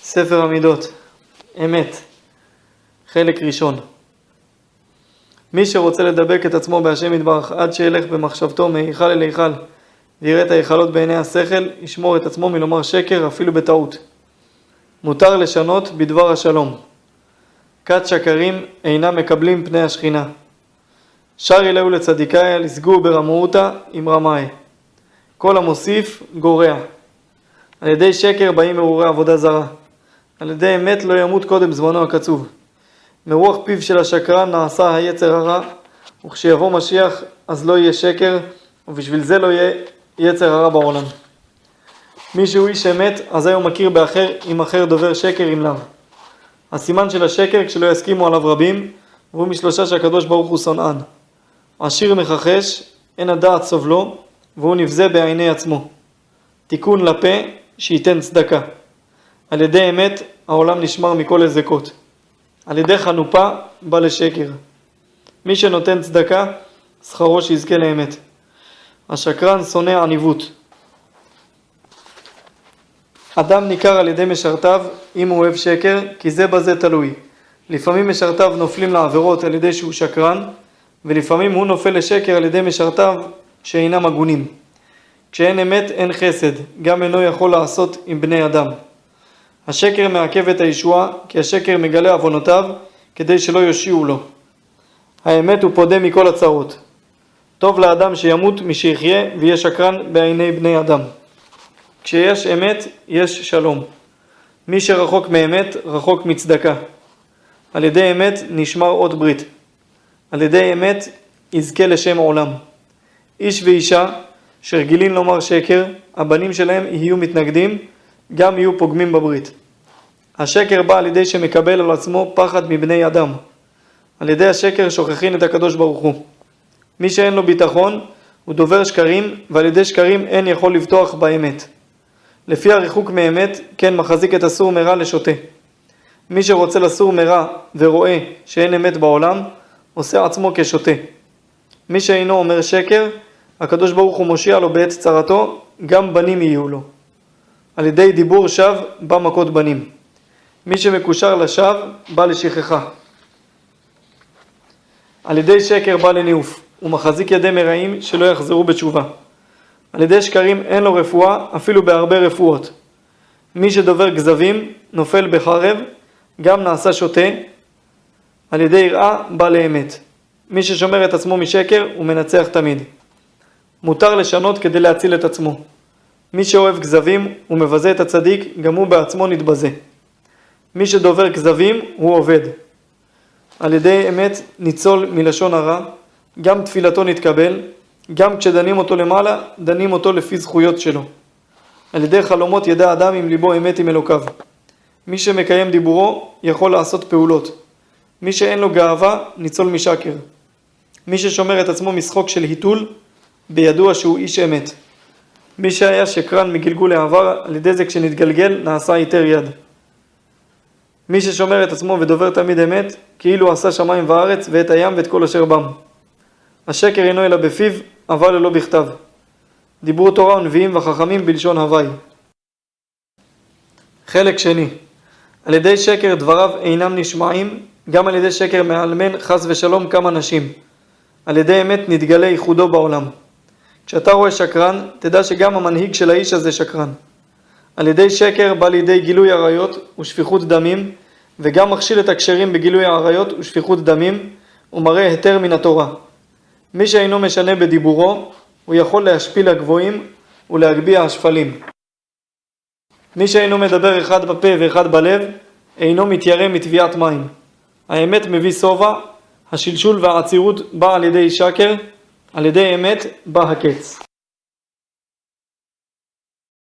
ספר המידות, אמת, חלק ראשון. מי שרוצה לדבק את עצמו בהשם יתברך עד שילך במחשבתו מהיכל אל היכל ויראה את ההיכלות בעיני השכל, ישמור את עצמו מלומר שקר אפילו בטעות. מותר לשנות בדבר השלום. כת שקרים אינם מקבלים פני השכינה. שר אלוהו לצדיקאי לסגו ברמאותה עם רמאי. כל המוסיף גורע. על ידי שקר באים מרורי עבודה זרה. על ידי אמת לא ימות קודם זמנו הקצוב. מרוח פיו של השקרן נעשה היצר הרע, וכשיבוא משיח אז לא יהיה שקר, ובשביל זה לא יהיה יצר הרע בעולם. מי שהוא איש אמת, אז הוא מכיר באחר אם אחר דובר שקר אם לאו. הסימן של השקר כשלא יסכימו עליו רבים, והוא משלושה שהקדוש ברוך הוא שונאן. עשיר מחחש, אין הדעת סובלו, והוא נבזה בעיני עצמו. תיקון לפה, שייתן צדקה. על ידי אמת העולם נשמר מכל הזקות. על ידי חנופה בא לשקר. מי שנותן צדקה, שכרו שיזכה לאמת. השקרן שונא עניבות. אדם ניכר על ידי משרתיו אם הוא אוהב שקר, כי זה בזה תלוי. לפעמים משרתיו נופלים לעבירות על ידי שהוא שקרן, ולפעמים הוא נופל לשקר על ידי משרתיו שאינם הגונים. כשאין אמת אין חסד, גם אינו יכול לעשות עם בני אדם. השקר מעכב את הישועה, כי השקר מגלה עוונותיו כדי שלא יושיעו לו. האמת הוא פודה מכל הצרות. טוב לאדם שימות משיחיה ויהיה שקרן בעיני בני אדם. כשיש אמת יש שלום. מי שרחוק מאמת רחוק מצדקה. על ידי אמת נשמר אות ברית. על ידי אמת יזכה לשם עולם. איש ואישה שרגילים לומר שקר, הבנים שלהם יהיו מתנגדים, גם יהיו פוגמים בברית. השקר בא על ידי שמקבל על עצמו פחד מבני אדם. על ידי השקר שוכחין את הקדוש ברוך הוא. מי שאין לו ביטחון הוא דובר שקרים, ועל ידי שקרים אין יכול לבטוח באמת. לפי הריחוק מאמת כן מחזיק את אסור מרע לשוטה. מי שרוצה לסור מרע ורואה שאין אמת בעולם, עושה עצמו כשוטה. מי שאינו אומר שקר, הקדוש ברוך הוא מושיע לו בעת צרתו, גם בנים יהיו לו. על ידי דיבור שווא בא מכות בנים. מי שמקושר לשווא בא לשכחה. על ידי שקר בא לניאוף, ומחזיק ידי מרעים שלא יחזרו בתשובה. על ידי שקרים אין לו רפואה, אפילו בהרבה רפואות. מי שדובר גזבים נופל בחרב, גם נעשה שוטה. על ידי יראה בא לאמת. מי ששומר את עצמו משקר הוא מנצח תמיד. מותר לשנות כדי להציל את עצמו. מי שאוהב גזבים ומבזה את הצדיק, גם הוא בעצמו נתבזה. מי שדובר כזבים הוא עובד. על ידי אמת ניצול מלשון הרע, גם תפילתו נתקבל, גם כשדנים אותו למעלה, דנים אותו לפי זכויות שלו. על ידי חלומות ידע אדם עם ליבו אמת עם אלוקיו. מי שמקיים דיבורו יכול לעשות פעולות. מי שאין לו גאווה ניצול משקר. מי ששומר את עצמו משחוק של היתול, בידוע שהוא איש אמת. מי שהיה שקרן מגלגול העבר, על ידי זה כשנתגלגל נעשה יתר יד. מי ששומר את עצמו ודובר תמיד אמת, כאילו עשה שמיים וארץ ואת הים ואת כל אשר בם. השקר אינו אלא בפיו, אבל לא בכתב. דיברו תורה ונביאים וחכמים בלשון הווי. חלק שני. על ידי שקר דבריו אינם נשמעים, גם על ידי שקר מאלמן חס ושלום כמה נשים. על ידי אמת נתגלה ייחודו בעולם. כשאתה רואה שקרן, תדע שגם המנהיג של האיש הזה שקרן. על ידי שקר בא לידי גילוי עריות ושפיכות דמים, וגם מכשיל את הקשרים בגילוי העריות ושפיכות דמים, ומראה היתר מן התורה. מי שאינו משנה בדיבורו, הוא יכול להשפיל הגבוהים ולהגביע השפלים. מי שאינו מדבר אחד בפה ואחד בלב, אינו מתיירא מתביעת מים. האמת מביא סובה, השלשול והעצירות בא על ידי שקר, על ידי אמת בא הקץ.